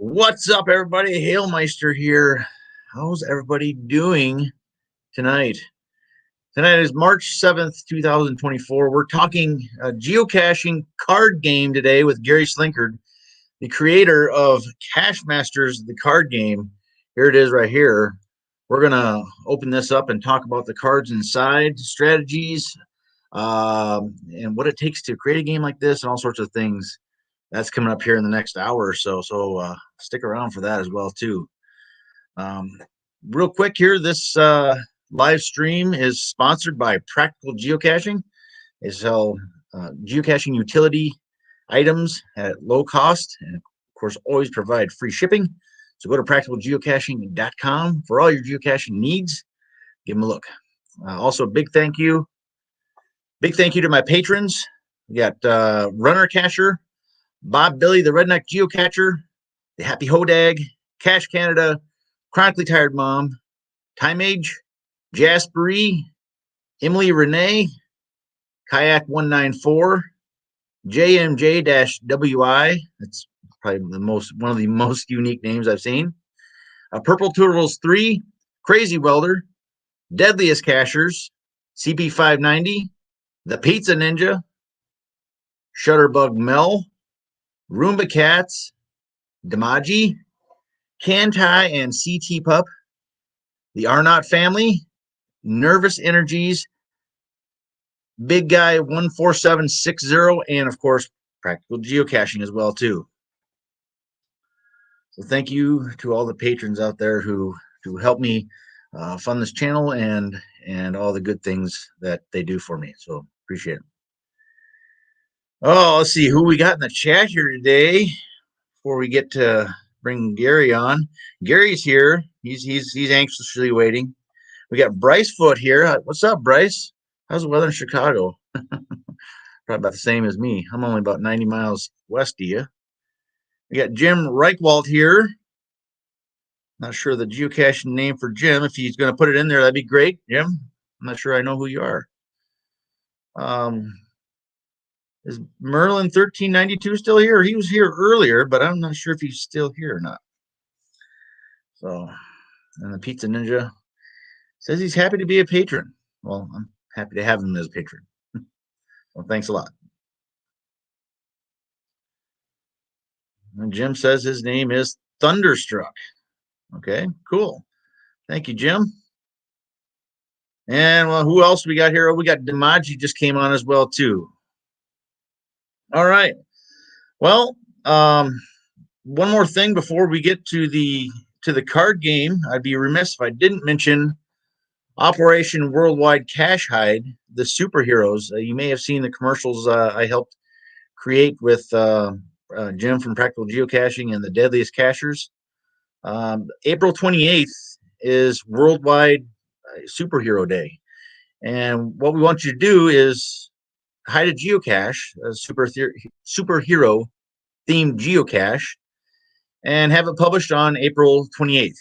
What's up, everybody? Hailmeister here. How's everybody doing tonight? Tonight is March 7th, 2024. We're talking a geocaching card game today with Gary Slinkard, the creator of Cache Masters, the card game. Here it is right here. We're going to open this up and talk about the cards inside, strategies, and what it takes to create a game like this and all sorts of things. That's coming up here in the next hour or so. So stick around for that as well too. Um, Real quick here, this live stream is sponsored by Practical Geocaching. They sell geocaching utility items at low cost, and of course, always provide free shipping. So go to practicalgeocaching.com for all your geocaching needs. Give them a look. Also, big thank you to my patrons. We got Runner Cacher, Bob Billy, the Redneck Geocacher, the Happy Hodag, Cache Canada, Chronically Tired Mom, Time Age, Jasperie, Emily Renee, Kayak 194, JMJ-WI. That's probably one of the most unique names I've seen. Purple Turtles 3, Crazy Welder, Deadliest Cachers, CP590, The Pizza Ninja, Shutterbug Mel, Roomba Cats, Damaji, Kantai and CT Pup, the Arnott Family, Nervous Energies, Big Guy 14760, and of course, Practical Geocaching as well too. So thank you to all the patrons out there who help me fund this channel and all the good things that they do for me. So appreciate it. Oh, let's see who we got in the chat here today before we get to bring Gary on. Gary's here. He's anxiously waiting. We got Bryce Foot here. What's up, Bryce? How's the weather in Chicago? Probably about the same as me. I'm only about 90 miles west of you. We got Jim Reichwald here. Not sure the geocaching name for Jim. If he's going to put it in there, that'd be great, Jim. I'm not sure I know who you are. Is Merlin 1392 still here? He was here earlier, but I'm not sure if he's still here or not. So, and the Pizza Ninja says he's happy to be a patron. Well, I'm happy to have him as a patron. Well, thanks a lot. And Jim says his name is Thunderstruck. Okay, cool. Thank you, Jim. And well, who else we got here? Oh, we got Damaji just came on as well too. All right. Well, one more thing before we get to the card game. I'd be remiss if I didn't mention Operation Worldwide Cache Hide, the superheroes. You may have seen the commercials I helped create with Jim from Practical Geocaching and the Deadliest Cachers. April 28th is Worldwide Superhero Day. And what we want you to do is hide a geocache, a superhero themed geocache, and have it published on April 28th.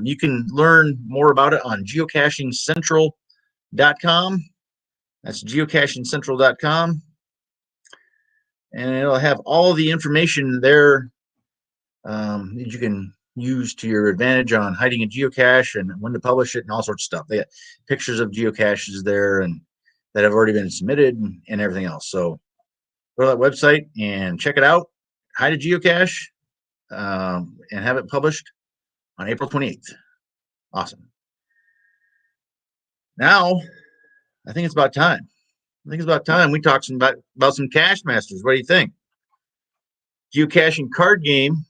You can learn more about it on geocachingcentral.com. That's geocachingcentral.com. And it'll have all the information there that you can use to your advantage on hiding a geocache and when to publish it and all sorts of stuff. They got pictures of geocaches there and that have already been submitted and everything else. So go to that website and check it out. Hide a geocache and have it published on April 28th. Awesome. Now, I think it's about time. We talk about some Cache Masters. What do you think? Geocaching card game.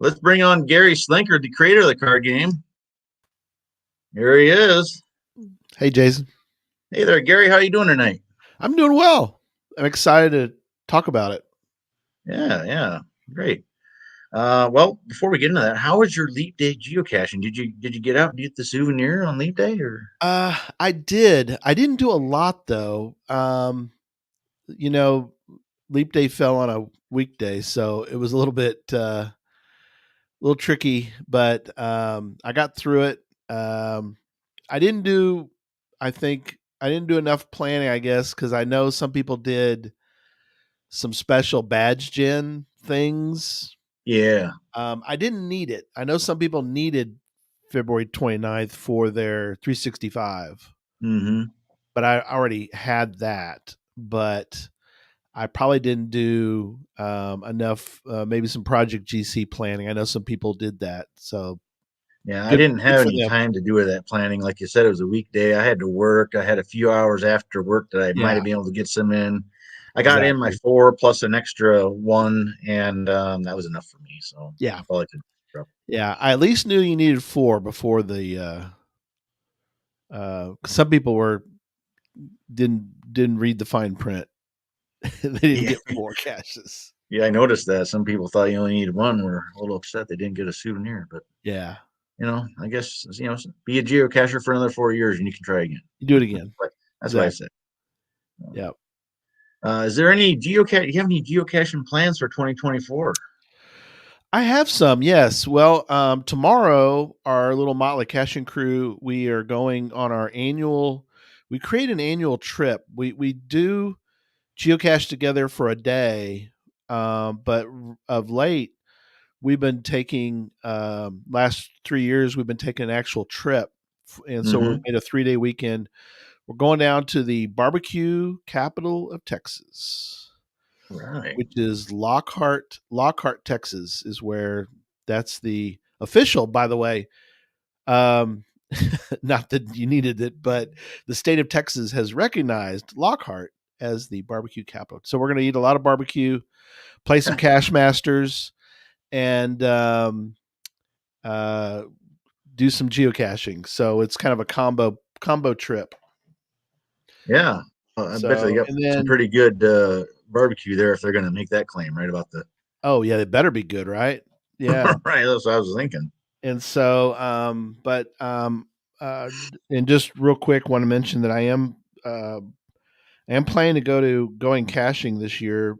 Let's bring on Gary Slinkard, the creator of the card game. Here he is. Hey, Jason. Hey there, Gary. How are you doing tonight? I'm doing well. I'm excited to talk about it. Yeah, great. Well, before we get into that, how was your Leap Day geocaching? Did you get out and get the souvenir on Leap Day, or? I did. I didn't do a lot though. Leap Day fell on a weekday, so it was a little bit, little tricky. But I got through it. I didn't do enough planning, I guess, because I know some people did some special badge gen things Yeah. I didn't need it. I know some people needed February 29th for their 365, Hmm. but I already had that. But I probably didn't do enough, maybe some Project GC planning. I know some people did that. So Yeah, I good, didn't good have for any them. time to do that planning. Like you said, it was a weekday. I had to work. I had a few hours after work that I might Yeah, have been able to get some in. I got in my exactly. 4 plus an extra one, and that was enough for me. So Yeah. that's all I could. Yeah. I at least knew you needed four before the, some people didn't read the fine print. They didn't Yeah, get four caches. yeah, I noticed that some people thought you only needed one. Were a little upset they didn't get a souvenir, but Yeah. I guess be a geocacher for another 4 years and you can try again. You do it again. But that's what I Exactly. said. Yeah. Is there any geocache? You have any geocaching plans for 2024? I have some, yes. Well, tomorrow, our little Motley Caching crew, we are going on our annual. We create an annual trip. We do geocache together for a day, but of late we've been taking last 3 years we've been taking an actual trip, and so we Mm-hmm. made a 3 day weekend. We're going down to the barbecue capital of Texas, Right. which is Lockhart, Texas, is where that's the official, by the way. Um, Not that you needed it, but the state of Texas has recognized Lockhart as the barbecue capital. So we're going to eat a lot of barbecue, play some Cash Masters, and uh, do some geocaching. So it's kind of a combo trip. Yeah. I bet they So got and some then pretty good barbecue there if they're going to make that claim, right? About the oh yeah, they better be good, right? Yeah. right. That's what I was thinking. And so, and just real quick, want to mention that I am planning to going caching this year.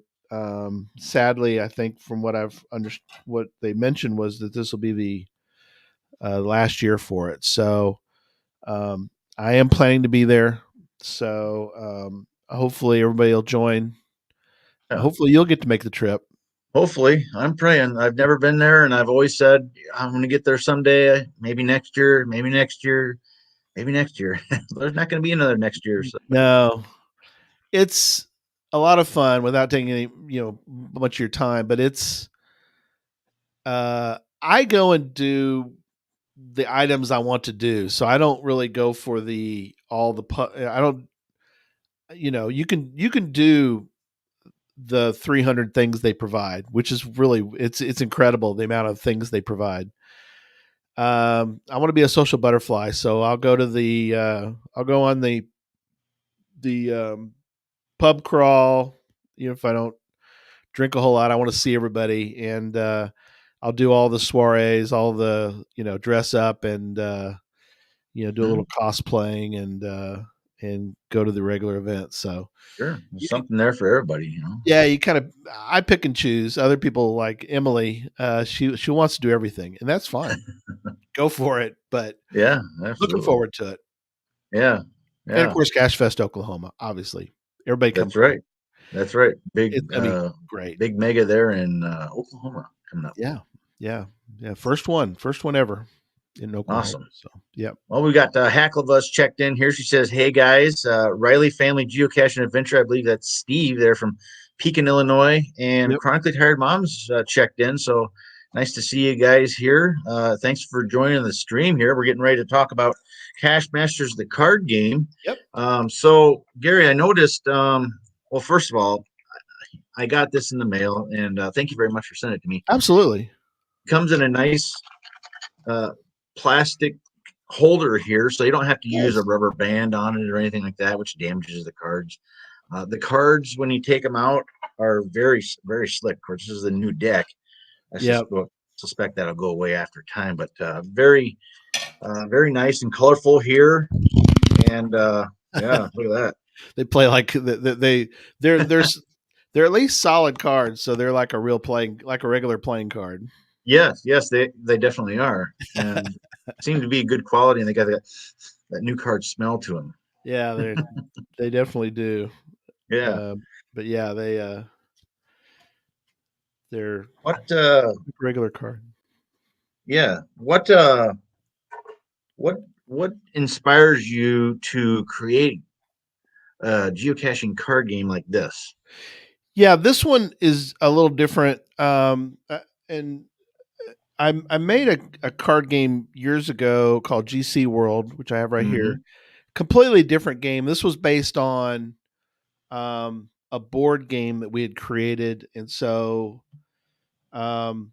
Sadly, I think from what I've understood, what they mentioned was that this will be the last year for it. So um, I am planning to be there. So hopefully everybody will join. Yeah. Hopefully you'll get to make the trip. Hopefully, I'm praying. I've never been there, and I've always said I'm going to get there someday. Maybe next year. Maybe next year. Maybe next year. There's not going to be another next year. So No, it's a lot of fun without taking any much of your time, but it's I go and do the items I want to do. So I don't really go for the all the I don't you can do the 300 things they provide, which is really it's incredible the amount of things they provide. I want to be a social butterfly, so I'll go on the pub crawl. If I don't drink a whole lot, I want to see everybody, and I'll do all the soirees, all the dress up and do a little mhm, cosplaying and go to the regular events. So sure, there's you, something there for everybody. yeah, you kind of I pick and choose. Other people like Emily, she wants to do everything, and that's fine. Go for it. But Yeah, looking absolutely. forward to it. Yeah, And of yeah, course, Cash Fest Oklahoma. Obviously, everybody come that's through. right. That's right. It's gonna be great. Big mega there in Oklahoma coming up. Yeah, yeah, yeah. First one ever in Oklahoma. Awesome. So, yep, Well, we got Hacklebus checked in here. She says, "Hey guys, Riley Family Geocaching Adventure. I believe that's Steve there from Pekin, Illinois, and yep. Chronically Tired Moms checked in. So nice to see you guys here. Thanks for joining the stream here. We're getting ready to talk about Cash Masters, the card game. Yep. So Gary, I noticed. Well, first of all, I got this in the mail, and thank you very much for sending it to me. Absolutely. It comes in a nice uh, plastic holder here, so you don't have to use a Nice. rubber band on it or anything like that, which damages the cards. The cards, when you take them out, are very, very slick. Of course, this is a new deck. I Yep. suspect that'll go away after time, but very, very nice and colorful here. And yeah, look at that. They play like they're they're at least solid cards, so they're like a real playing like a regular playing card. Yes, yes, they definitely are, and seem to be good quality, and they got that new card smell to them. Yeah, they definitely do. Yeah, Uh, but yeah, They're What regular card. yeah, what inspires you to create a geocaching card game like this? Yeah, this one is a little different. And I made a card game years ago called GC World, which I have right here. Hmm. Completely different game. This was based on a board game that we had created, and so um,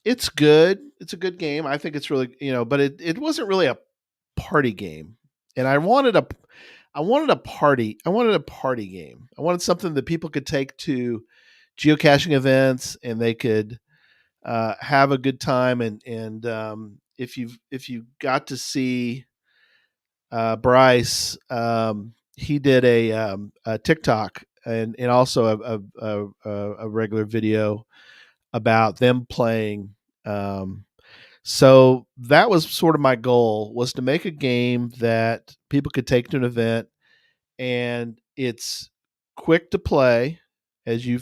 it's good. It's a good game. I think it's really, but it wasn't really a party game, and I wanted a party game. I wanted something that people could take to geocaching events, and they could have a good time. And if you got to see Bryce, he did a TikTok and also a regular video about them playing. So that was sort of my goal, was to make a game that people could take to an event, and it's quick to play, as you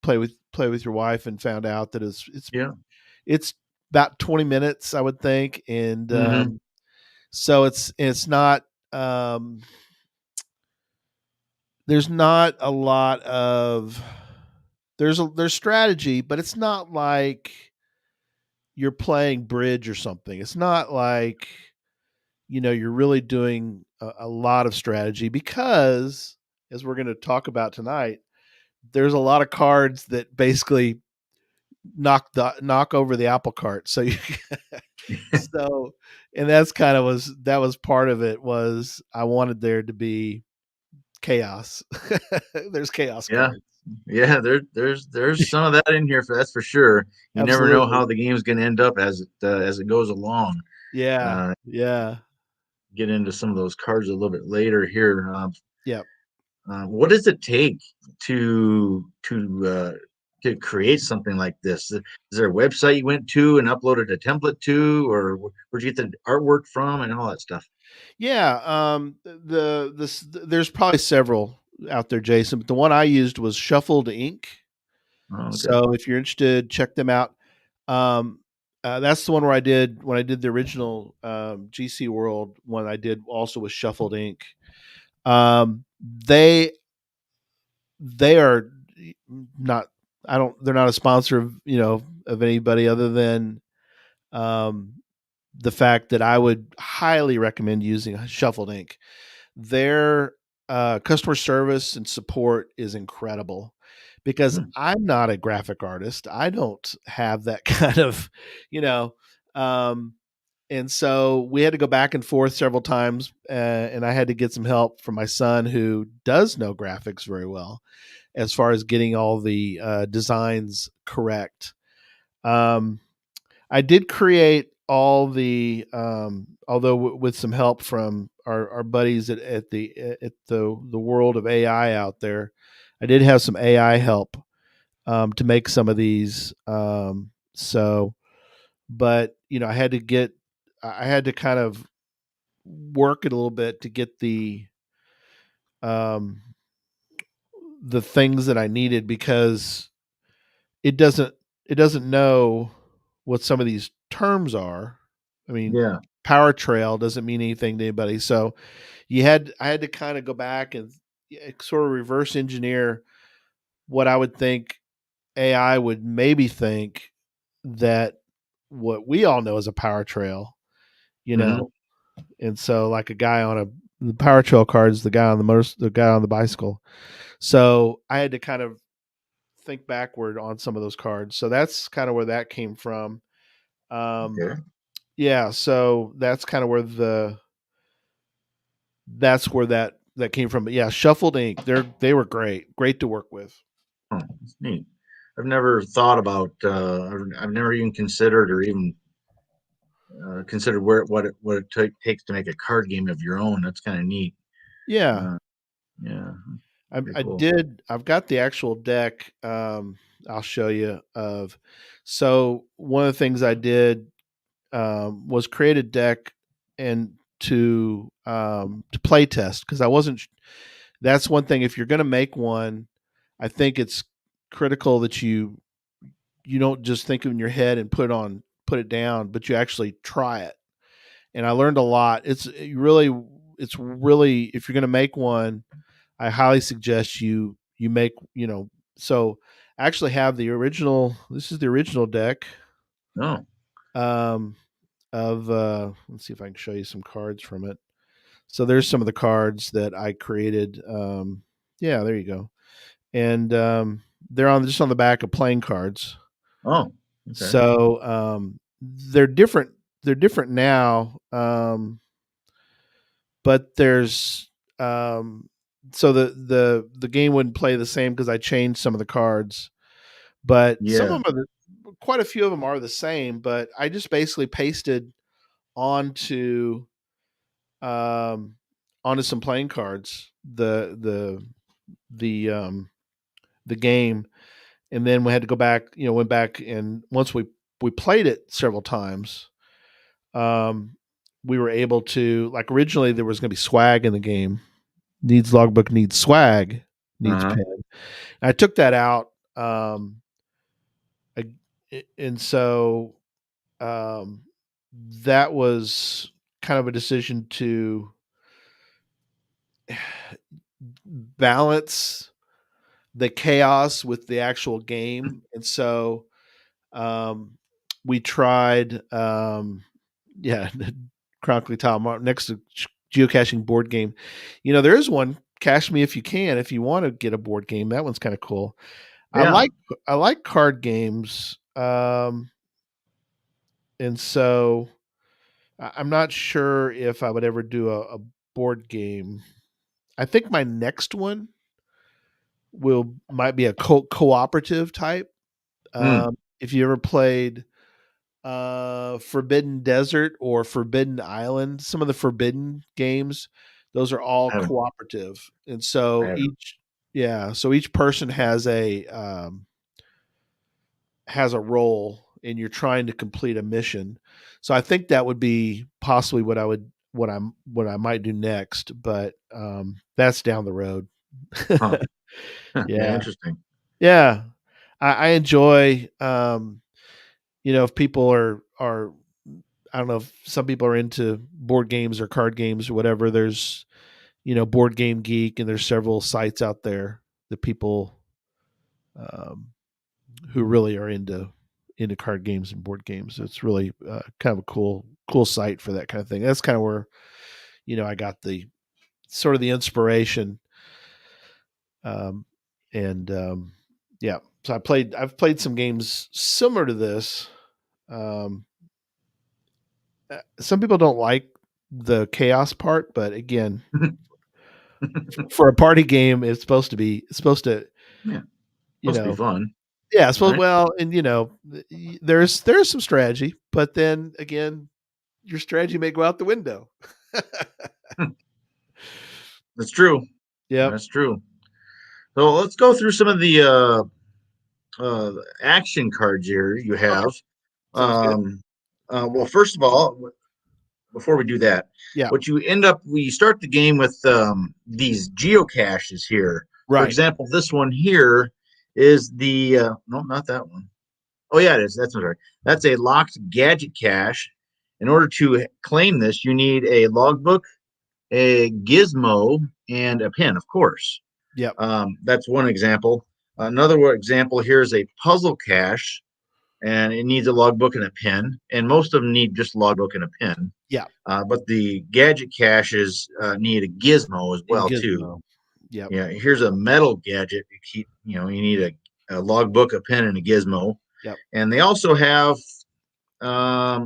play with your wife and found out that Yeah. it's about 20 minutes, I would think. And Hmm. so it's not, um, there's not a lot of, there's strategy, but it's not like you're playing bridge or something. It's not like, you're really doing a lot of strategy, because, as we're going to talk about tonight, there's a lot of cards that basically knock over the apple cart. So so, and that's kind of that was part of it, was I wanted there to be chaos. There's chaos Yeah. cards. Yeah, there's some of that in here, for that's for sure. You never know Absolutely. how the game's going to end up as it goes along. Yeah. Uh, Yeah. get into some of those cards a little bit later here. Yeah. What does it take to create something like this? Is there a website you went to and uploaded a template to, or where'd you get the artwork from and all that stuff? Yeah. There's probably several out there, Jason, but the one I used was Shuffled Ink. Oh, okay. So if you're interested, check them out. Um, that's the one where I did, when I did the original GC World one. I did also with Shuffled Ink. Um, they they are not. I don't. They're not a sponsor of, of anybody other than um, the fact that I would highly recommend using Shuffled Ink. Their customer service and support is incredible, because Hmm. I'm not a graphic artist. I don't have that kind of, you know, um, and so we had to go back and forth several times, and I had to get some help from my son, who does know graphics very well, as far as getting all the designs correct. Um, I did create all the, although with some help from our buddies at the world of AI out there. I did have some AI help to make some of these. So, but I had to kind of work it a little bit to get um, the things that I needed, because it doesn't it doesn't know what some of these terms are. I mean, Yeah. power trail doesn't mean anything to anybody. So I had to kind of go back and sort of reverse engineer what I would think AI would maybe think that what we all know as a power trail, you Hmm. know. And so, like, a guy on the power trail cards, the guy on the bicycle. So I had to kind of think backward on some of those cards. So that's kind of where that came from. Um, Okay. yeah, so that's where that came from. But yeah, Shuffled Ink, they were great to work with. Oh, that's neat. I've never thought about. I've never even considered, or even considered what it takes to make a card game of your own. That's kind of neat. Yeah, Uh, yeah. Very cool. I've got the actual deck. I'll show you of. So one of the things I did was create a deck, and to play test, because I wasn't. That's one thing. If you're going to make one, I think it's critical that you you don't just think in your head and put it down, but you actually try it. And I learned a lot. It's really, if you're going to make one, I highly suggest you make, so I actually have the original. This is the original deck. Oh, Um, of let's see if I can show you some cards from it. So there's some of the cards that I created. Yeah, there you go. And they're on just on the back of playing cards. oh, okay. So they're different. They're different now, but there's so the game wouldn't play the same because I changed some of the cards. But some Yeah. of them quite a few of them are the same. But I just basically pasted onto um, onto some playing cards the the game, and then we had to go back. Went back, and once we played it several times, um, we were able to, like, originally there was going to be swag in the game. Needs logbook, needs swag, needs Uh-huh. pen. I took that out, and so um, that was kind of a decision to balance the chaos with the actual game. And so um, we tried, yeah, Chronically Tom next to geocaching board game. There is one, Cache Me If You Can, if you want to get a board game. That one's kind of cool. I Yeah. like I like card games, and so I'm not sure if I would ever do a board game. I think my next one will might be a cooperative type. Hmm. If you ever played Forbidden Desert or Forbidden Island, some of the Forbidden games, those are all I haven't. cooperative, and I so haven't. each person has a role, and you're trying to complete a mission. So I think that would be possibly what I might do next, but that's down the road. Huh. Yeah. Yeah, Interesting. yeah. I enjoy, if people are, I don't know if some people are into board games or card games or whatever. There's, Board Game Geek, and there's several sites out there that people um, who really are into card games and board games. It's really kind of a cool site for that kind of thing. That's kind of where I got the sort of the inspiration, um, and yeah. So I've played some games similar to this. Um, some people don't like the chaos part, but again, for a party game, it's supposed to, Yeah. you Supposed to be know, fun, yeah, it's supposed, right? well, and there's some strategy, but then again, your strategy may go out the window. Hmm. That's true. Yep. That's true. So let's go through some of the action cards here you Okay. have. Sounds good. Um, well, first of all, before we do that, Yeah. we start the game with these geocaches here. For Right. example, this one here is the no, not that one. Oh yeah, it is. That's sorry. That's a locked gadget cache. In order to claim this, you need a logbook, a gizmo, and a pin, of course. Yep. That's one example. Another example here is a puzzle cache, and it needs a logbook and a pin. And most of them need just a logbook and a pin. Yeah. But the gadget caches need a gizmo as In well too. Gizmo. Yep. Yeah, here's a metal gadget. You need a logbook, a pen, and a gizmo. Yep. And they also have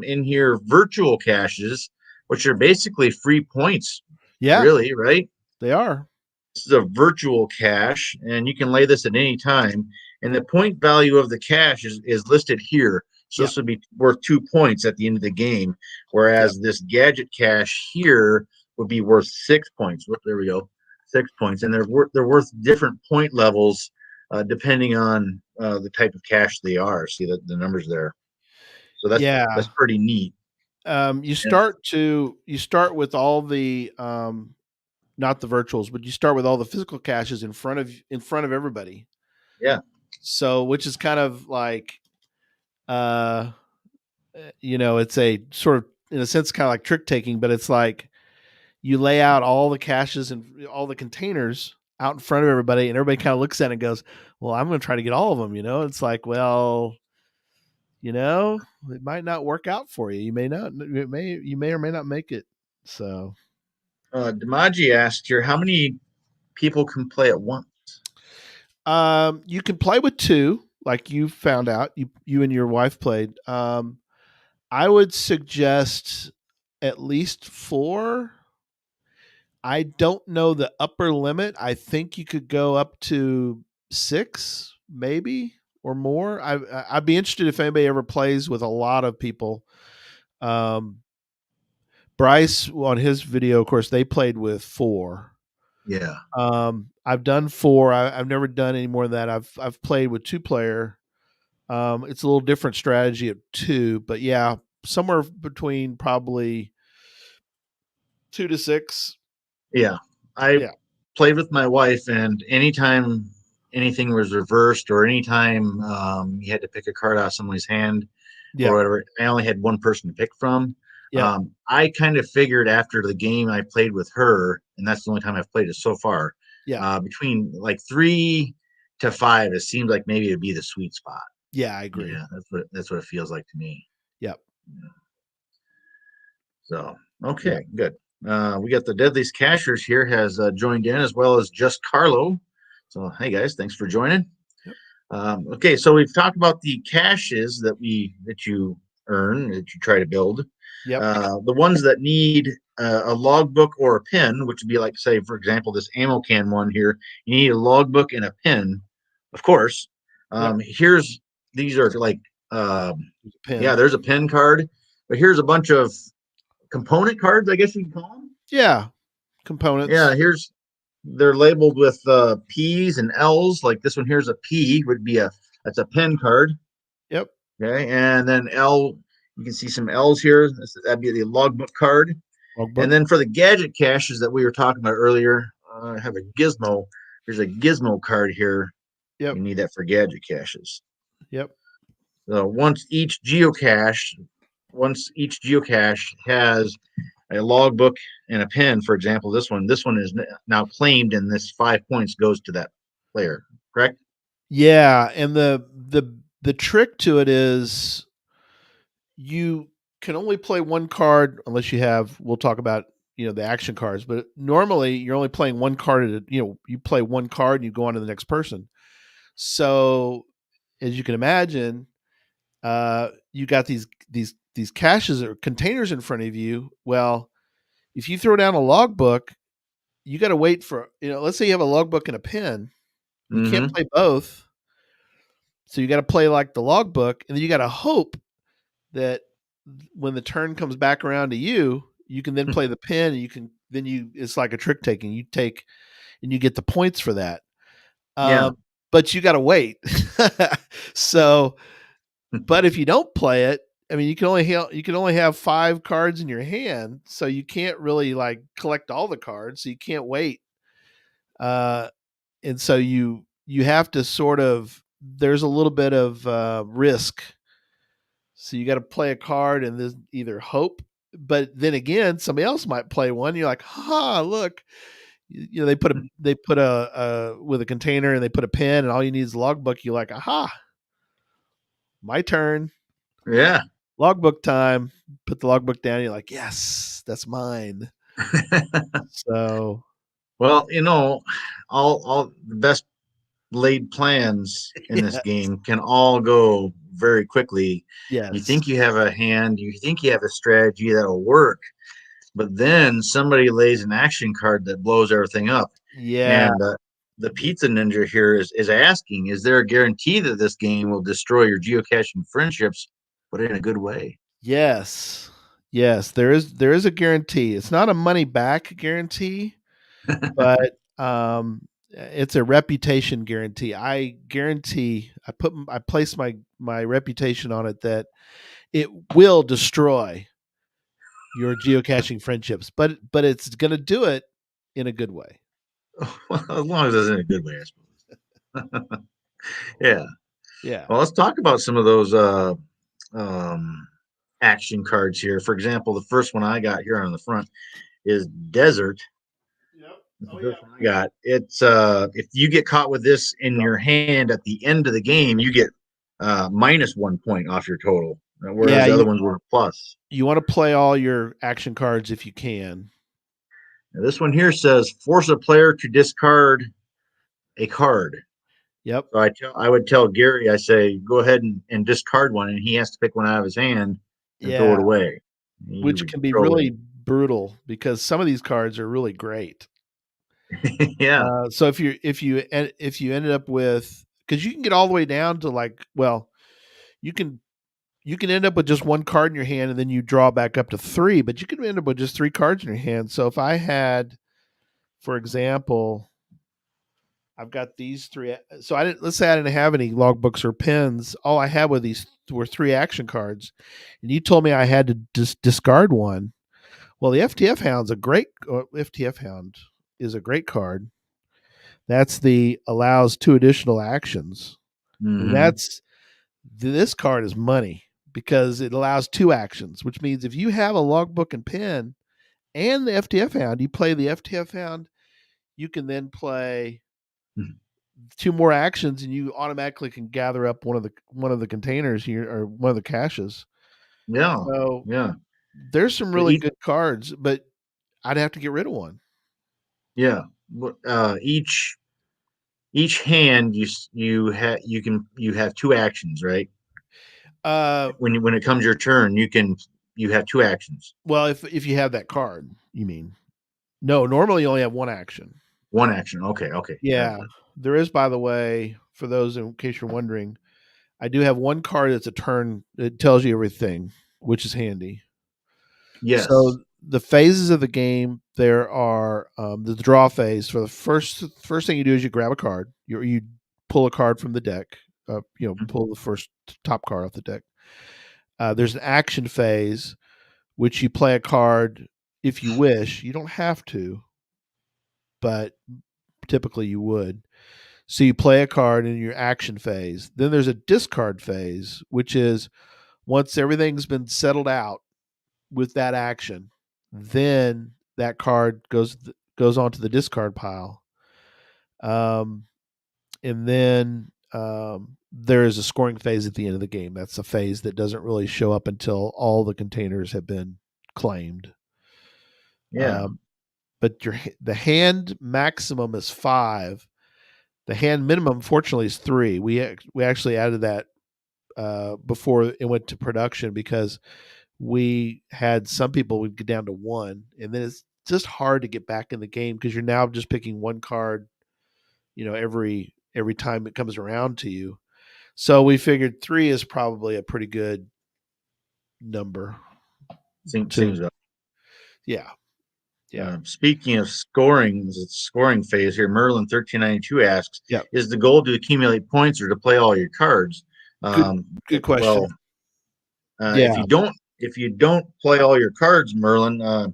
in here virtual caches, which are basically free points, Yeah, really, right? they are. This is a virtual cache, and you can lay this at any time. And the point value of the cache is listed here. So Yep. this would be worth 2 points at the end of the game, Yep. whereas this gadget cache here would be worth 6 points. There we go, 6 points, and they're worth different point levels depending on the type of cache they are. See the numbers there. So that's Yeah. pretty neat. And You start with all the not the virtuals, but you start with all the physical caches in front of everybody. yeah, So, which is kind of like, uh, it's a sort of, in a sense, kind of like trick taking, but it's like you lay out all the caches and all the containers out in front of everybody, and everybody kind of looks at it and goes, "Well, I'm going to try to get all of them." It's like, well, it might not work out for you. You may not. You may or may not make it. So, Demaji asked here, how many people can play at once? you can play with two, like you found out. You and your wife played. I would suggest at least four. I don't know the upper limit. I think you could go up to six, maybe, or more. I'd be interested if anybody ever plays with a lot of people. Um, Bryce on his video, of course, they played with four. Yeah. I've done four. I've never done any more than that. I've played with two player. It's a little different strategy at two, but yeah, somewhere between probably 2 to 6. Yeah. I Yeah, played with my wife, and anytime anything was reversed or anytime you had to pick a card out of somebody's hand or yeah, whatever, I only had one person to pick from. yeah, I kind of figured after the game I played with her, and that's the only time I've played it so far, yeah, between like 3 to 5, it seems like maybe it'd be the sweet spot. yeah. I agree. Yeah, that's what it feels like to me. Yep. Yeah. So okay, Yep. good. We got the Deadliest Cashers here has joined in, as well as Just Carlo. So hey guys, thanks for joining. Yep. Okay, so we've talked about the caches that you earn, that you try to build. Yep. The ones that need a logbook or a pin, which would be like, say, for example, this ammo can one here. You need a logbook and a pin, of course. Yep. These are like, um, Pin. yeah, there's a pin card, but here's a bunch of component cards, I guess you can call them. Yeah. Components. Yeah, they're labeled with P's and L's. Like this one here's a P, would be that's a pen card. Yep. Okay, and then L, you can see some L's here. That'd be the logbook card. Logbook. And then for the gadget caches that we were talking about earlier, I have a gizmo. There's a gizmo card here. Yep. You need that for gadget caches. Yep. So once each geocache has a logbook and a pen, for example, this one is now claimed, and this 5 points goes to that player. Correct? Yeah, and the trick to it is you can only play one card unless you have. We'll talk about the action cards, but normally you're only playing one card at a, you play one card and you go on to the next person. So as you can imagine, you got these caches or containers in front of you. Well, if you throw down a logbook, you got to wait for, let's say you have a logbook and a pen. You can't Mm-hmm. play both. So you got to play like the logbook, and then you got to hope that when the turn comes back around to you, you can then play the pen, and it's like a trick taking. You take and you get the points for that. Yeah. But you got to wait. So, but if you don't play it, I mean, you can only have 5 cards in your hand, so you can't really like collect all the cards. So you can't wait, and so you have to sort of. There's a little bit of risk, so you got to play a card and then either hope, but then again, somebody else might play one. You're like, ha, look, they put a with a container and they put a pen, and all you need is a logbook. You're like, aha, my turn. Yeah. Logbook time. Put the logbook down. You're like, yes, that's mine. So, Well, all the best laid plans in this yeah, game can all go very quickly. You yes, think you have a hand, you think you have a strategy that'll work, but then somebody lays an action card that blows everything up. yeah, And the pizza ninja here is asking, is there a guarantee that this game will destroy your geocaching friendships, but in a good way? yes, yes. There is a guarantee. It's not a money back guarantee, but it's a reputation guarantee. I guarantee. I place my reputation on it that it will destroy your geocaching friendships, but it's going to do it in a good way. Well, as long as it's in a good way, I suppose. Yeah. Yeah. Well, let's talk about some of those um, action cards here. For example, the first one I got here on the front is Desert. Yep. That's Oh the yeah. first one I got. It's if you get caught with this in your hand at the end of the game, you get minus 1 point off your total, whereas Yeah, the other ones were a plus. you want to play all your action cards if you can. Now, this one here says force a player to discard a card. Yep. So I would tell Gary, I say, go ahead and discard one, and he has to pick one out of his hand and throw Yeah, it away. He which would can be throw really away. brutal because some of these cards are really great. Yeah. So if you ended up with, because you can get all the way down to like, well, you can you can end up with just one card in your hand and then you draw back up to three, but you can end up with just three cards in your hand. So if I had, for example, I've got these three. So I didn't. Let's say I didn't have any logbooks or pens. All I had with these were three action cards, and you told me I had to discard one. Well, the FTF Hound is a great card. That's the allows two additional actions, and Hmm. that's this card is money because it allows two actions, which means if you have a logbook and pen and the FTF Hound, you play the FTF Hound. You can then play two more actions, and you automatically can gather up one of the containers here or one of the caches. Yeah. So Yeah. there's some So really good cards, but I'd have to get rid of one. yeah. Each hand you have two actions, right? Uh, When it comes your turn, you have two actions. well, if you have that card, you mean no? Normally, you only have one action. One action. Okay. Okay. Yeah, Gotcha. there is, by the way, for those in case you're wondering, I do have one card that's a turn. It tells you everything, which is handy. Yes. So the phases of the game, there are the draw phase. For the first thing you do is you grab a card. You pull a card from the deck. Pull the first top card off the deck. There's an action phase, which you play a card if you wish. You don't have to, but typically you would. So you play a card in your action phase. Then there's a discard phase, which is once everything's been settled out with that action, then that card goes onto the discard pile. Um, and then there is a scoring phase at the end of the game. That's a phase that doesn't really show up until all the containers have been claimed. Yeah. Um, but the hand maximum is 5. The hand minimum, fortunately, is 3. We actually added that before it went to production because we had some people would get down to 1, and then it's just hard to get back in the game because you're now just picking one card, every time it comes around to you. So we figured 3 is probably a pretty good number to Seems about. yeah, yeah. Speaking of scoring, the scoring phase here, Merlin 1392 asks, Yeah. is the goal to accumulate points or to play all your cards? Good good question. Well, Yeah. if you don't play all your cards, Merlin,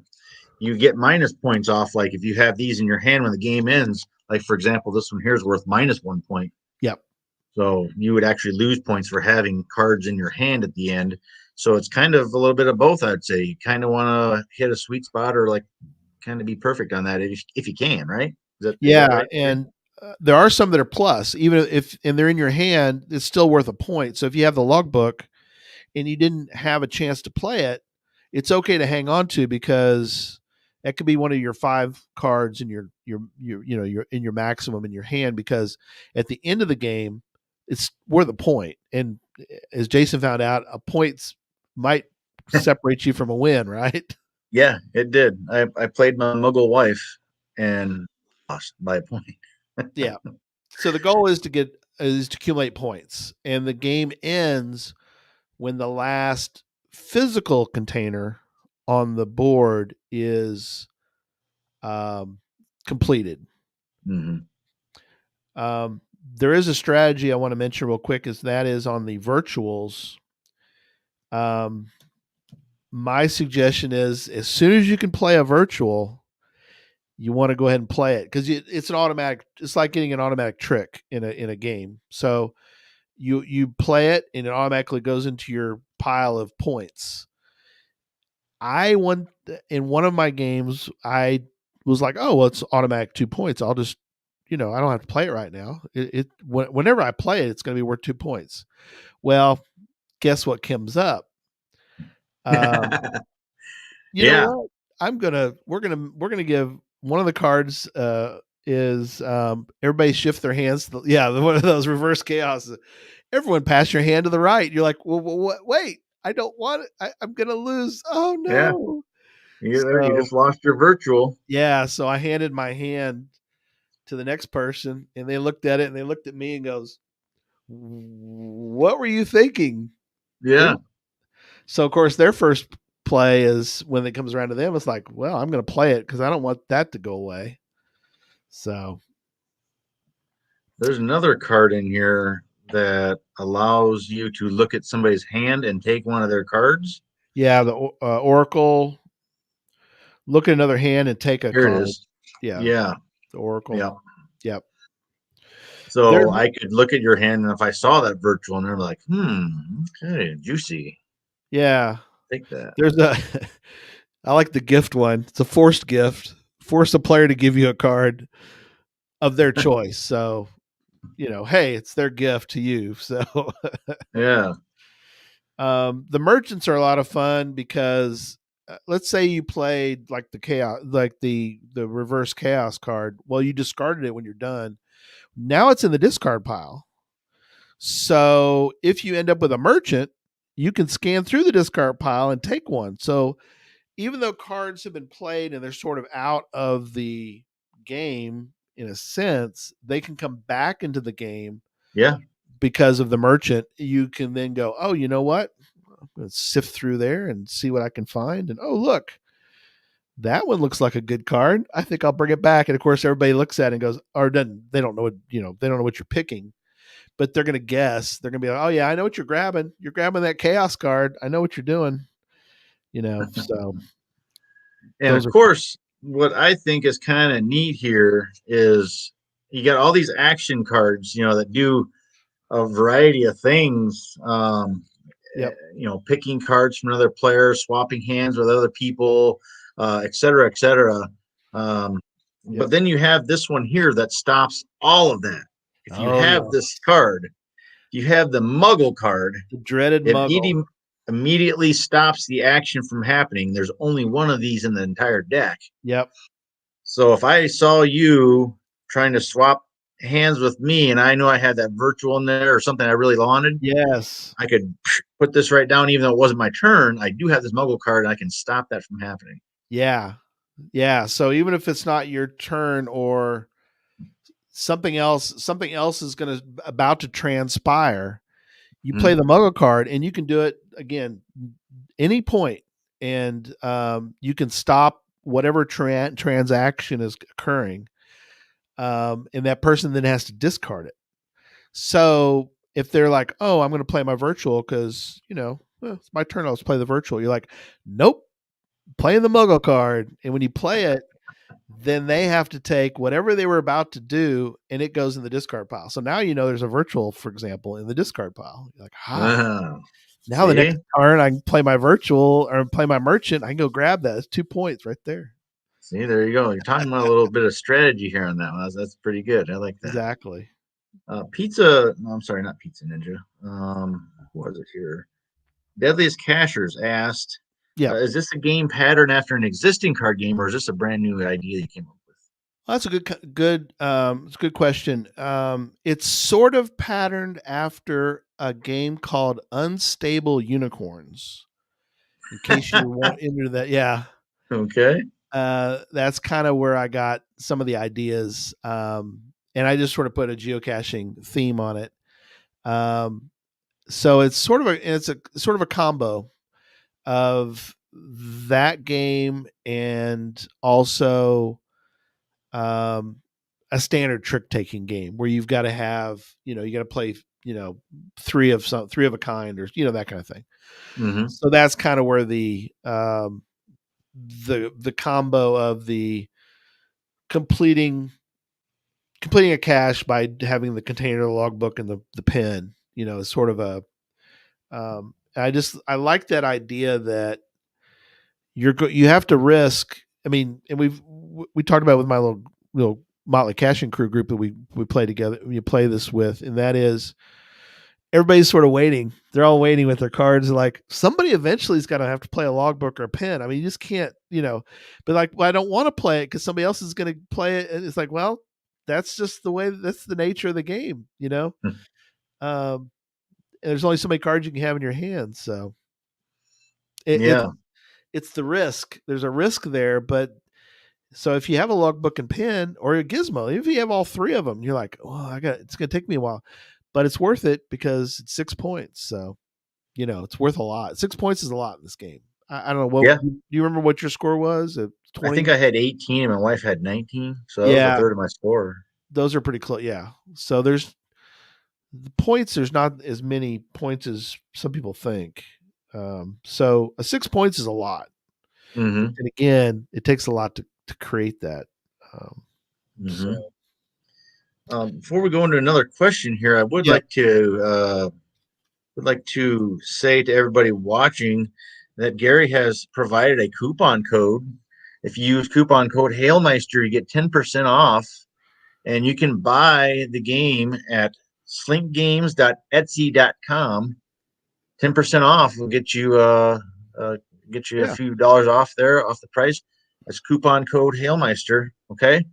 you get minus points off. Like if you have these in your hand when the game ends, like for example, this one here is worth minus 1 point. Yep. So you would actually lose points for having cards in your hand at the end. So it's kind of a little bit of both, I'd say. You kind of want to hit a sweet spot or like kind of be perfect on that if you can, right? Is that Yeah, right? and there are some that are plus, even if and they're in your hand, it's still worth a point. So if you have the logbook and you didn't have a chance to play it, it's okay to hang on to because that could be one of your 5 cards in your in your maximum in your hand because at the end of the game, it's worth a point. And as Jason found out, a points might separate you from a win, right? Yeah, it did. I played my Muggle wife and lost by a point. Yeah. So the goal is to accumulate points, and the game ends when the last physical container on the board is um, completed. Hmm. Um, there is a strategy I want to mention real quick, is that is on the virtuals. Um, my suggestion is as soon as you can play a virtual, you want to go ahead and play it because it's an automatic. It's like getting an automatic trick in a game. So you play it and it automatically goes into your pile of points. I won in one of my games. I was like, oh, well, it's automatic 2 points. I'll just, I don't have to play it right now. Whenever I play it, it's going to be worth 2 points. Well, guess what comes up? Um, you know Yeah, what? We're gonna give one of the cards is everybody shift their hands. One of those reverse chaos. Everyone pass your hand to the right. You're like, well, wait, I don't want it. I'm gonna lose. Oh yeah. no. You So just lost your virtual. yeah, so I handed my hand to the next person, and they looked at it, and they looked at me and goes, "What were you thinking?" They're, Yeah, so of course their first play is when it comes around to them. It's like, well, I'm going to play it because I don't want that to go away. So there's another card in here that allows you to look at somebody's hand and take one of their cards. yeah, the Oracle. Look at another hand and take a Here it card. is. Yeah, Yeah, the Oracle. yeah. Yep. So There's I could look at your hand, and if I saw that virtual, and they're like, okay, juicy. yeah. Take that. There's a. I like the gift one. It's a forced gift. Force a player to give you a card of their choice. So hey, it's their gift to you. So Yeah, the merchants are a lot of fun because let's say you played like the chaos, like the reverse chaos card. Well, you discarded it when you're done. Now it's in the discard pile. So if you end up with a merchant, you can scan through the discard pile and take one. So even though cards have been played and they're sort of out of the game in a sense, they can come back into the game yeah. because of the merchant. You can then go, oh, you know what? I'm going to sift through there and see what I can find. And oh, look, that one looks like a good card. I think I'll bring it back. And of course, everybody looks at it and goes, or doesn't, they don't know what, they don't know what you're picking, but they're going to guess. They're going to be like, oh, yeah, I know what you're grabbing. You're grabbing that chaos card. I know what you're doing, so And of those are, course, what I think is kind of neat here is you got all these action cards, that do a variety of things. yep, Picking cards from another player, swapping hands with other people, et cetera, et cetera. Um, yep. but then you have this one here that stops all of that. If you Oh, have yeah. this card, you have the Muggle card. The dreaded It muggle. immediately stops the action from happening. There's only one of these in the entire deck. Yep. So if I saw you trying to swap hands with me and I knew I had that virtual in there or something I really wanted, Yes. I could put this right down, even though it wasn't my turn. I do have this Muggle card, and I can stop that from happening. Yeah. Yeah. So even if it's not your turn or something else is going to about to transpire, you play Mhm. the muggle card and you can do it again any point, and you can stop whatever transaction is occurring, and that person then has to discard it. So if they're like, oh, I'm going to play my virtual because it's my turn, let's play the virtual, you're like, nope, playing the muggle card. And when you play it, then they have to take whatever they were about to do and it goes in the discard pile. So now there's a virtual, for example, in the discard pile. You're like, now the See, next turn I can play my virtual or play my merchant. I can go grab that. It's 2 points right there. see, there you go. You're talking about a little bit of strategy here on that one. That's pretty good. I like that. Exactly. Pizza. No, I'm sorry, not Pizza Ninja. What is it here? Deadliest Cashers asked, Yeah. "Is this a game pattern after an existing card game, or is this a brand new idea you came up with?" Well, that's a it's a good question. It's sort of patterned after a game called Unstable Unicorns. In case you want into that, yeah. Okay. That's kind of where I got some of the ideas, and I just sort of put a geocaching theme on it. So it's a sort of a combo of that game and also a standard trick taking game where you've got to have you got to play three of a kind or that kind of thing. Mm-hmm. So that's kind of where the combo of the completing a cache by having the container, the logbook, and the pen, is sort of I like that idea that you have to risk. I mean, and we talked about it with my little Motley Caching Crew group that we play together. We play this with, and that is everybody's sort of waiting. They're all waiting with their cards. Like somebody eventually is going to have to play a logbook or a pen. I mean, you just can't, but like, well, I don't want to play it because somebody else is going to play it. And it's like, well, that's just the way, that's the nature of the game. Hmm. And there's only so many cards you can have in your hand. So it, it's, Yeah. it's the risk. There's a risk there, but so if you have a logbook and pen or a gizmo, if you have all three of them, you're like, oh, it's going to take me a while, but it's worth it because it's 6 points. So, it's worth a lot. 6 points is a lot in this game. I don't know. Yeah. Do you remember what your score was? I 20? think I had 18 and my wife had 19. So that was a Yeah, third of my score. those are pretty close. Yeah. So there's the points. There's not as many points as some people think. So a 6 points is a lot. Mm-hmm. And again, it takes a lot to create that. Um, so Mm-hmm. Before we go into another question here, I yep. would like to say to everybody watching that Gary has provided a coupon code. If you use coupon code Hailmeister, you get 10% off, and you can buy the game at slinkgames.etsy.com. 10% off will get you a Yeah. few dollars off there, off the price. That's coupon code Hailmeister. Okay,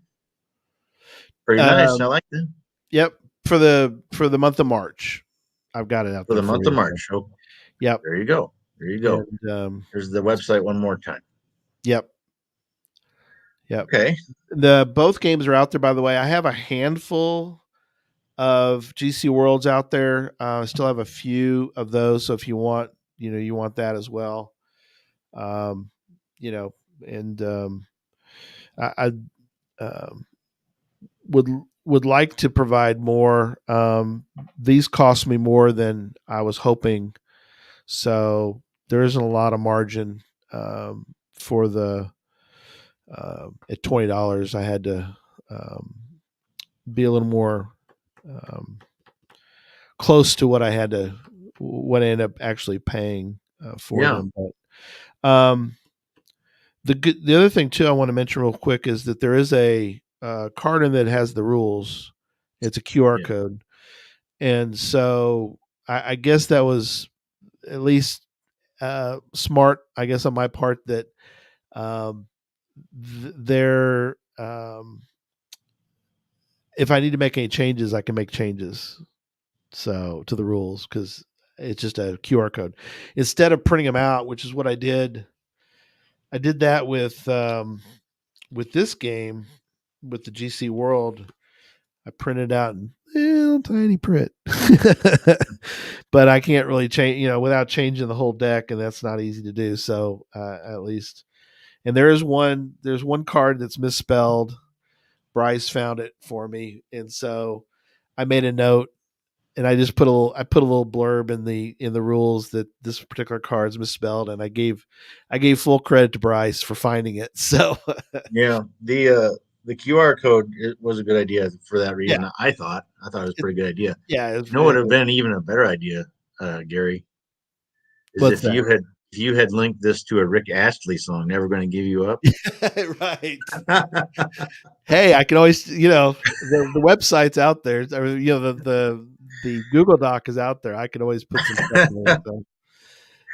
pretty nice. I Um, like that. yep. For the month of March, I've got it out For there the for month of you. So, March. Oh, yep. there you go. There you go. And Here's the website one more time. yep. Yep. Okay. The both games are out there. By the way, I have a handful of GC Worlds out there. I still have a few of those. So if you want, you want that as well. Um, you know, and I um, would would like to provide more. These cost me more than I was hoping, so there isn't a lot of margin for the at $20. I had to um, be a little more um, close to what I ended up actually paying for Yeah. them. But the other thing too I want to mention real quick is that there is a card in that has the rules. It's a QR Yeah. code, and so I guess that was at least smart. I guess on my part that um, they're if I need to make any changes, I can make changes. So to the rules because it's just a QR code instead of printing them out, which is what I did. I did that with this game with the GC World. I printed out in little tiny print, but I can't really change, without changing the whole deck, and that's not easy to do. So at least, and there's one card that's misspelled. Bryce found it for me, and so I made a note and I put a little blurb in the rules that this particular card is misspelled, and I gave full credit to Bryce for finding it. So Yeah. The QR code was a good idea for that yeah, reason. I thought it was a it, pretty good idea. yeah, You know what would have been even a better idea, Gary, is what's that? if you had linked this to a Rick Astley song, "Never Gonna Give You Up." Right. Hey, I can always the website's out there, or the Google Doc is out there. I can always put some stuff in it. So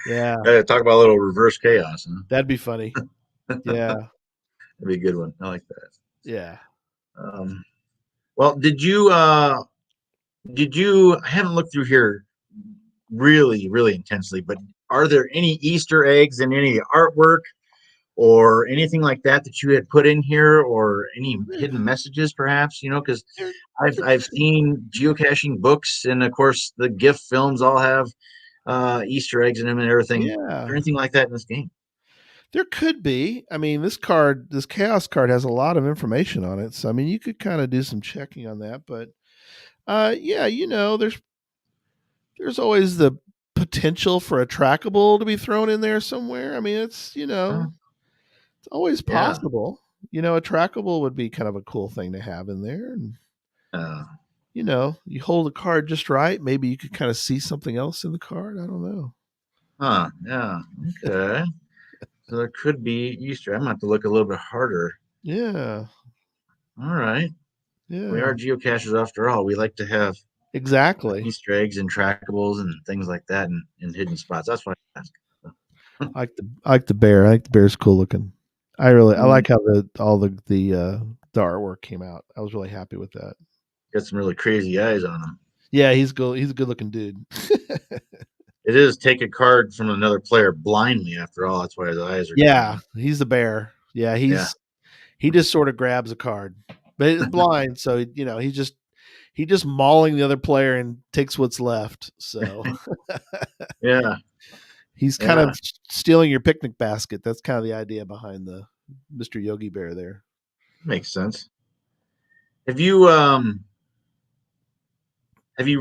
yeah, Talk about a little reverse chaos, huh? that'd be funny. Yeah, That'd be a good one. I like that. yeah. Um, well, did you? I haven't looked through here really intensely, but are there any Easter eggs in any artwork or anything like that that you had put in here, or any hidden messages, perhaps? Because There, I've seen geocaching books, and of course the GIF films all have Easter eggs in them and everything. Is there yeah. anything like that in this game? There could be. I mean, this chaos card has a lot of information on it. So I mean, you could kind of do some checking on that, but yeah, there's always the potential for a trackable to be thrown in there somewhere. I mean, Uh, it's always yeah. possible. A trackable would be kind of a cool thing to have in there. And Uh, you hold the card just right. Maybe you could kind of see something else in the card. I don't know. Huh. Yeah. Okay. So there could be Easter. I'm gonna have to look a little bit harder. Yeah. All right. We are Yeah. geocachers after all. We like to have Exactly. Easter eggs and trackables and things like that in hidden spots. That's why I asked. I like the bear. I think the bear's cool looking. I Mm, like how the artwork came out. I was really happy with that. got some really crazy eyes on them. Yeah, he's cool. He's a good looking dude. It is take a card from another player blindly after all. That's why his eyes are Yeah, green. he's the bear. Yeah, Yeah. he just sort of grabs a card, but it's blind, so he just mauling the other player and takes what's left. So Yeah. he's kind Yeah. of stealing your picnic basket. That's kind of the idea behind the Mr. Yogi Bear there. Makes sense. Have you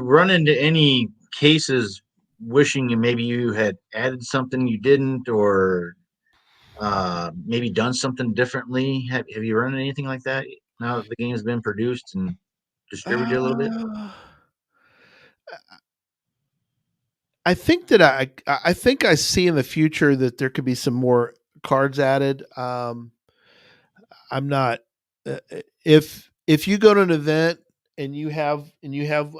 run into any cases wishing maybe you had added something you didn't, or maybe done something differently? Have you run into anything like that now that the game has been produced and distributed a little bit? Uh, I think that I think I see in the future that there could be some more cards added. I'm not if you go to an event and you have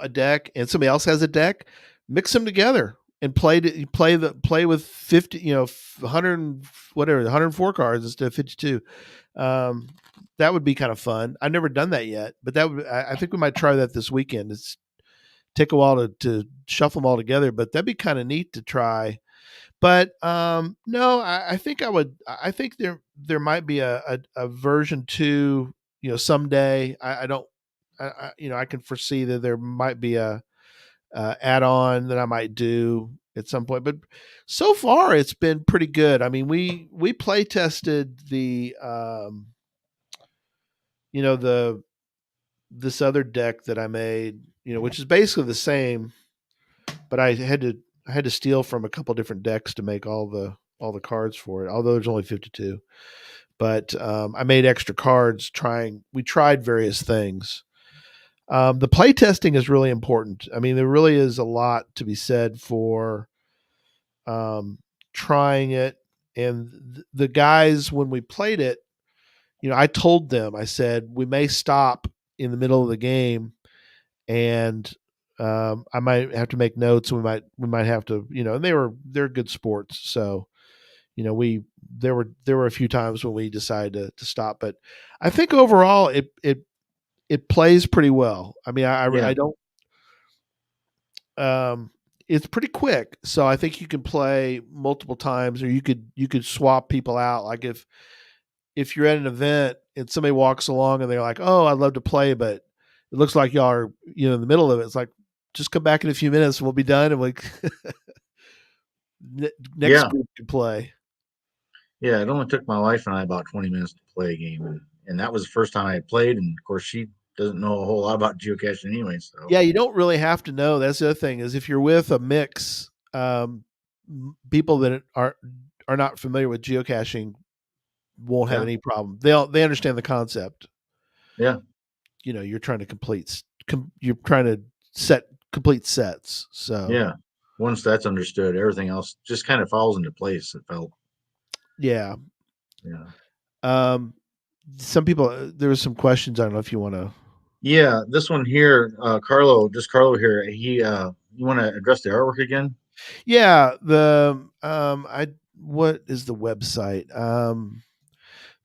a deck and somebody else has a deck, mix them together and play with 50, 100 whatever, 104 cards instead of 52. Um, that would be kind of fun. I've never done that yet, but I think we might try that this weekend. It's take a while to shuffle them all together, but that'd be kind of neat to try. But no, I think I would. I think there might be a version two. Someday. I don't. I can foresee that there might be a add on that I might do at some point. But so far, it's been pretty good. I mean, we play tested the the this other deck that I made. Which is basically the same, but I had to steal from a couple different decks to make all the cards for it. Although there's only 52, but I made extra cards. We tried various things. The play testing is really important. I mean, there really is a lot to be said for um, trying it. And the guys, when we played it, I told them, I said, we may stop in the middle of the game and I might have to make notes. We might have to, and they're good sports. So, we there were a few times when we decided to stop, but I think overall it plays pretty well. I mean, Yeah. I don't. Um, it's pretty quick, so I think you can play multiple times, or you could swap people out. Like if you're at an event and somebody walks along and they're like, "Oh, I'd love to play, but it looks like y'all are in the middle of it." It's like just come back in a few minutes and we'll be done, and we next Yeah. group can play. Yeah. It only took my wife and I about 20 minutes to play a game, and that was the first time I had played. And of course, she doesn't know a whole lot about geocaching anyway. So Yeah, you don't really have to know. That's the other thing is if you're with a mix, people that are not familiar with geocaching won't have yeah. any problem. They understand the concept. Yeah. You're trying to you're trying to set complete sets. So Yeah. Once that's understood, everything else just kind of falls into place. It felt. yeah. Yeah. Um, some people there was some questions. I don't know if you want to. Yeah. This one here, Carlo here. You want to address the artwork again? Yeah, I what is the website?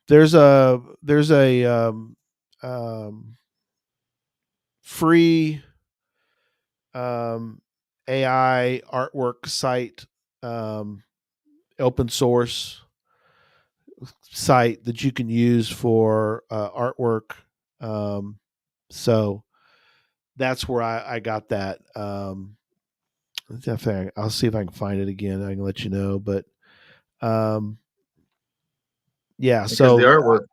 There's a um, free um, AI artwork site, um, open source site that you can use for artwork. Um, so that's where I got that. Definitely, I'll see if I can find it again. I can let you know. But um, yeah, Because the so artwork,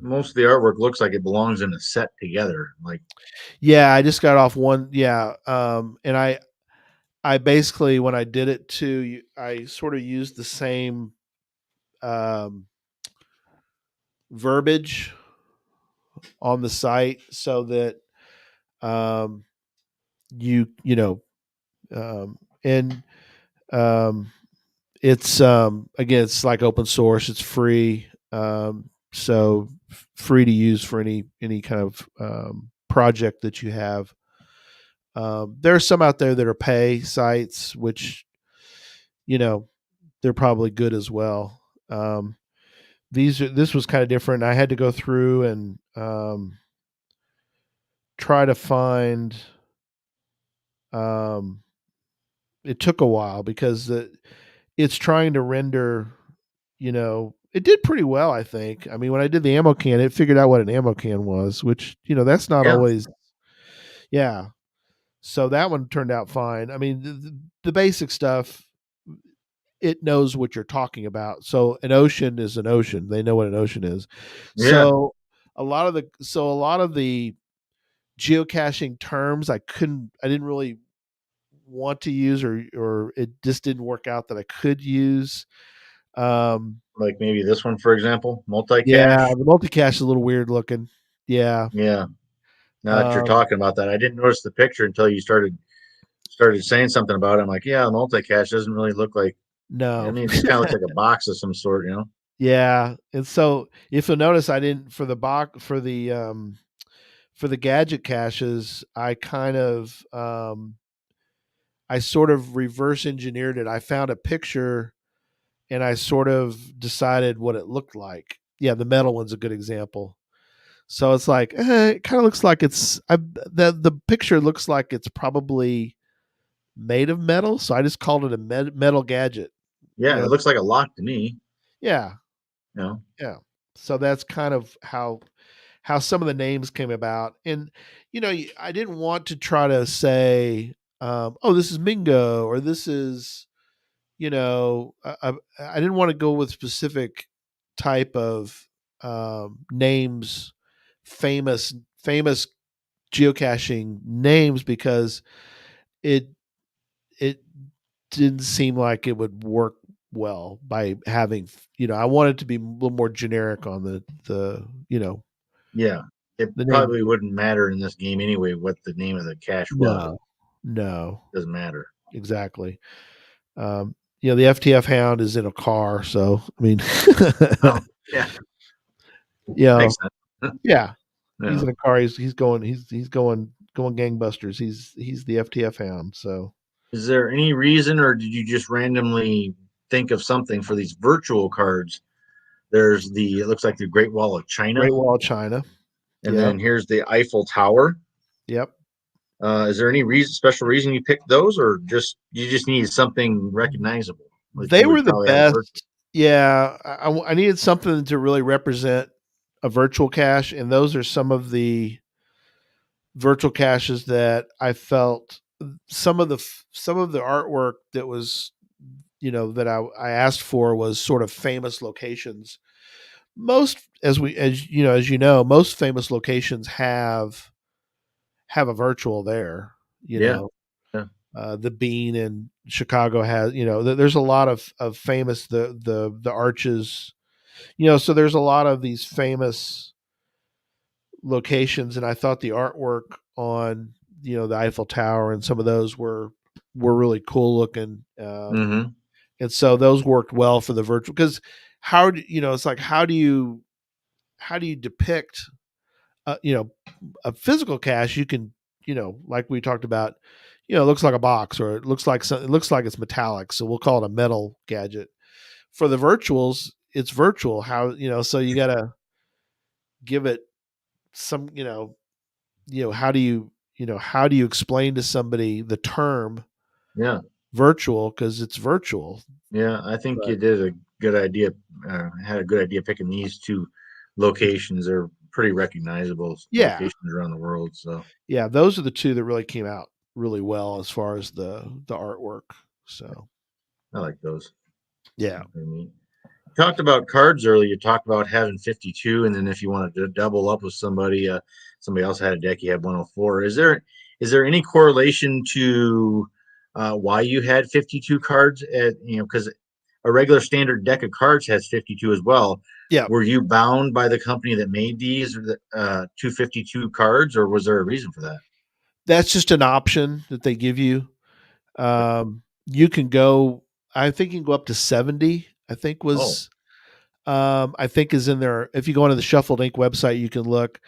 most of the artwork looks like it belongs in a set together. Like, yeah, I just got off one. Yeah, and I basically when I did it too, I sort of used the same um, verbiage on the site so that Um, you know, and um, it's again, it's like open source. It's free, so free to use for any kind of project that you have. There are some out there that are pay sites, which you know they're probably good as well. This was kind of different. I had to go through and try to find. Um, it took a while because it's trying to render. It did pretty well, I think. I mean, when I did the ammo can, it figured out what an ammo can was, which that's not Yeah, always. Yeah, so that one turned out fine. I mean, the basic stuff, it knows what you're talking about. So an ocean is an ocean. They know what an ocean is. yeah. So a lot of the geocaching terms I didn't really want to use, or it just didn't work out that I could use. Um Like maybe this one, for example, yeah, multi-cache. the multi-cache is a little weird looking. Yeah. Yeah. Now that you're Um talking about that, I didn't notice the picture until you started saying something about it. I'm like, yeah, the multi-cache doesn't really look like. I no. mean, it just kind of looks like a box of some sort, you know? Yeah. And so if you'll notice, I didn't for the gadget caches, I sort of reverse engineered it. I found a picture and I sort of decided what it looked like. Yeah, the metal one's a good example. So it's like, it kind of looks like the picture looks like it's probably made of metal. So I just called it a metal gadget. You Yeah, it know, looks like a lock to me, yeah, you know? yeah. So that's kind of how some of the names came about. And I didn't want to try to say, oh, this is Mingo, or this is, I didn't want to go with specific type of names, famous geocaching names, because it it didn't seem like it would work well by having, I wanted to be a little more generic on the Yeah. It the name. probably wouldn't matter in this game anyway what the name of the cache was. No, no, Doesn't matter. exactly. The FTF Hound is in a car, so I mean, Oh, yeah, you know, makes sense. yeah, he's Yeah. in a car. He's going gangbusters. He's the FTF Hound. So Is there any reason, or did you just randomly think of something for these virtual cards? It looks like the Great Wall of China, Great Wall of China. and Yep, then here's the Eiffel Tower. yep. Is there any special reason you picked those, or just you just needed something recognizable, like They you were would the probably have a virtual? best. Yeah, I needed something to really represent a virtual cache, and those are some of the virtual caches that I felt some of the artwork that was that I asked for was sort of famous locations. Most as you know, most famous locations have a virtual there. You Yeah, know, yeah. the Bean in Chicago has. There's a lot of famous the arches. So there's a lot of these famous locations, and I thought the artwork on the Eiffel Tower and some of those were really cool looking. Mm-hmm. And so those worked well for the virtual, because it's like, how do you depict a physical cache? You can, like we talked about, it looks like a box, or it looks like it's metallic, so we'll call it a metal gadget. For the virtuals, it's virtual. How, so you got to give it some, how do you explain to somebody the term Yeah, virtual, because it's virtual. yeah. I think But you did a good idea. Had a good idea picking these two locations. They're pretty recognizable yeah, locations around the world. So yeah, those are the two that really came out really well as far as the artwork. So I like those. yeah, Pretty neat. Talked about cards earlier. You talked about having 52, and then if you wanted to double up with somebody, somebody else had a deck, you had 104. Is there any correlation to why you had 52 cards? Because a regular standard deck of cards has 52 as well. yeah. Were you bound by the company that made these 252 cards, or was there a reason for that? That's just an option that they give you. You can go. I think you can go up to 70. Oh, I think is in there. If you go onto the Shuffled Ink website, you can look.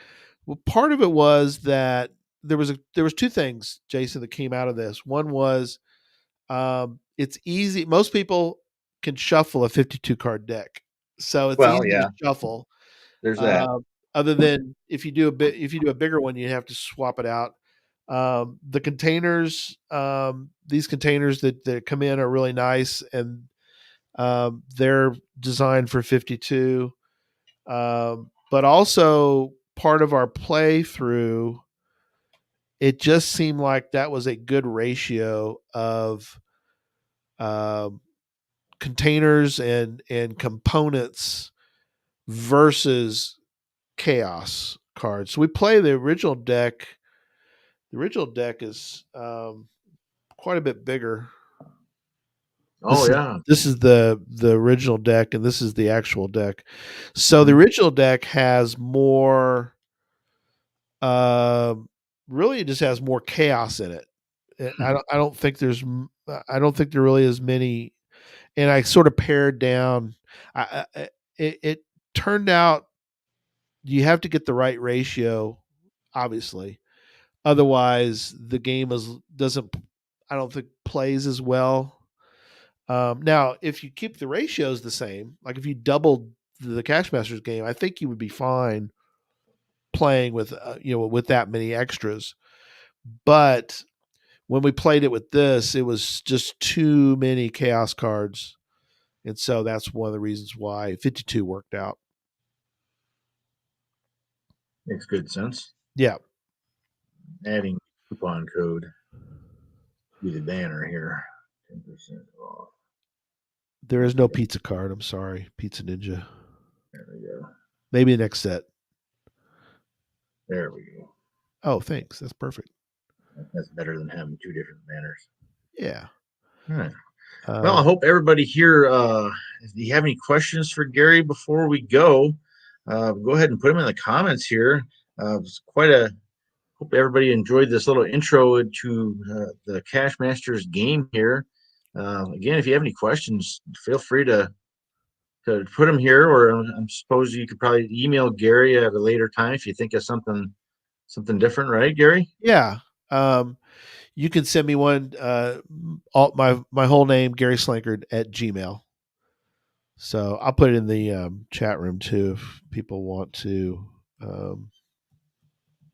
Well, part of it was that there was two things, Jason, that came out of this. One was it's easy. Most people can shuffle a 52 card deck, so it's well, easy to yeah, shuffle. there's that. Um, Other than if you do a bigger one, you have to swap it out. The containers, these containers that come in are really nice, and they're designed for 52. But also part of our playthrough, it just seemed like that was a good ratio of um, containers and components versus chaos cards. So we play the original deck. The original deck is quite a bit bigger. Oh, yeah. This is the original deck, and this is the actual deck. So the Mhm. original deck has more. Um, Really, it just has more chaos in it. I don't think I don't think there really is many. And I sort of pared down. It turned out you have to get the right ratio, obviously. Otherwise, the game is doesn't. I don't think plays as well. Now, if you keep the ratios the same, like if you doubled the Cash Masters game, I think you would be fine playing with with that many extras. But when we played it with this, it was just too many chaos cards, and so that's one of the reasons why 52 worked out. Makes good sense. Yeah, Adding coupon code to the banner here. 10% off. there is no Okay, pizza card. I'm sorry, Pizza Ninja. there we go. Maybe next set. There we go. Oh, thanks. That's perfect. That's better than having two different banners. Yeah. All right. Well, I Um, hope everybody here, if you have any questions for Gary before we go ahead and put them in the comments here. It's quite a, hope everybody enjoyed this little intro to the Cash Masters game here. Again, if you have any questions, feel free to put them here, or I suppose you could probably email Gary at a later time if you think of something different, right, Gary? yeah. You can send me one. All my whole name, Gary Slinkard at Gmail. So I'll put it in the chat room too if people want to. Um,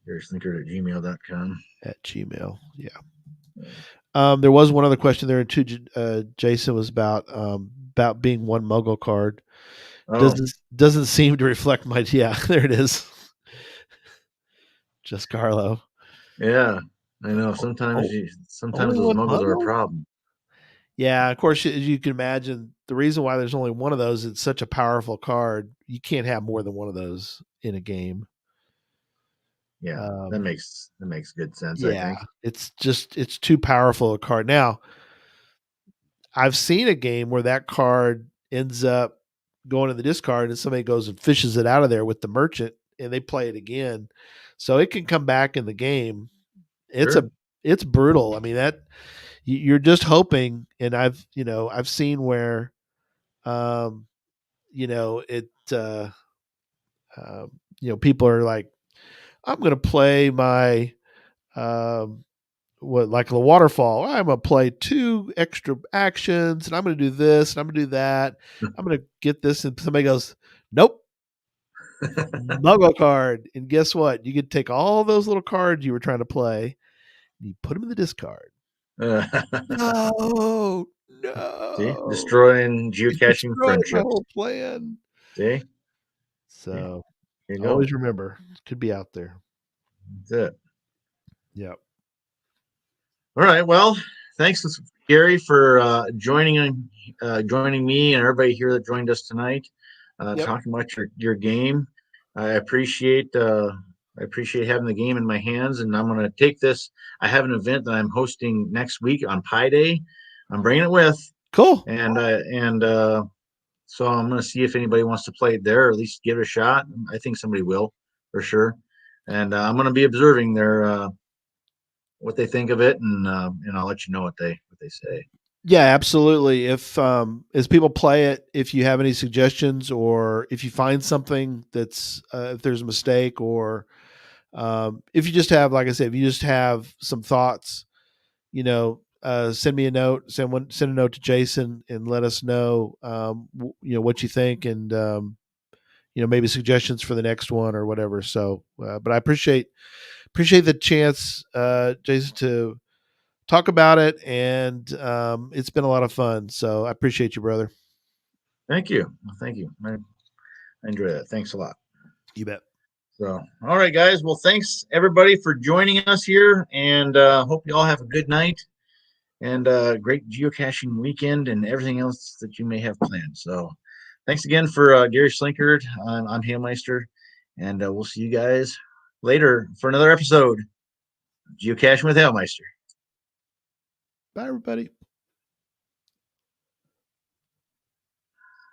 GarySlinkard at gmail.com. at Gmail, yeah. There was one other question there too. Jason was about being one Muggle card. Oh, Doesn't seem to reflect my. Yeah, there it is. Just Carlo. yeah. I know. Oh, oh, Sometimes only those one muggles are a Muggle. problem. Yeah, of course, as you can imagine, the reason why there's only one of those, it's such a powerful card. You can't have more than one of those in a game. Yeah, Um, that makes good sense, I yeah, think. it's too powerful a card. Now, I've seen a game where that card ends up going to the discard, and somebody goes and fishes it out of there with the merchant, and they play it again, so it can come back in the game. It's Sure. a it's brutal. I mean that you're just hoping, and I've seen where um, it people are like, I'm going to play my um, what like the waterfall. I'm going to play two extra actions, and I'm going to do this, and I'm going to do that. I'm going to get this, and somebody goes, nope, Muggle card. And guess what? You could take all those little cards you were trying to play, and you put them in the discard. No, See, no, destroying you geocaching destroyed my friendships. whole plan. See, yeah, So here you go. always remember, it could be out there. That's it. Yep. All right. Well, thanks, Gary, for joining me and everybody here that joined us tonight, Yep. talking about your game. I appreciate having the game in my hands, and I'm going to take this. I have an event that I'm hosting next week on Pi Day. I'm bringing it with, Cool. and so I'm going to see if anybody wants to play it there, or at least give it a shot. I think somebody will, for sure. And I'm going to be observing what they think of it, and I'll let you know what they say. Yeah, absolutely. If as people play it, if you have any suggestions or if you find something that's if there's a mistake or if you just have, like I said, if you just have some thoughts, send me a note, send a note to Jason and let us know, what you think and, maybe suggestions for the next one or whatever. So, but I appreciate the chance, Jason, to talk about it. And it's been a lot of fun. So I appreciate you, brother. Thank you. Thank you. I enjoy that. Thanks a lot. You bet. So, all right, guys. Well, thanks everybody for joining us here, and hope you all have a good night and great geocaching weekend and everything else that you may have planned. So, thanks again for Gary Slinkard. I'm Hailmeister, and we'll see you guys later for another episode of Geocaching with Hailmeister. Bye, everybody.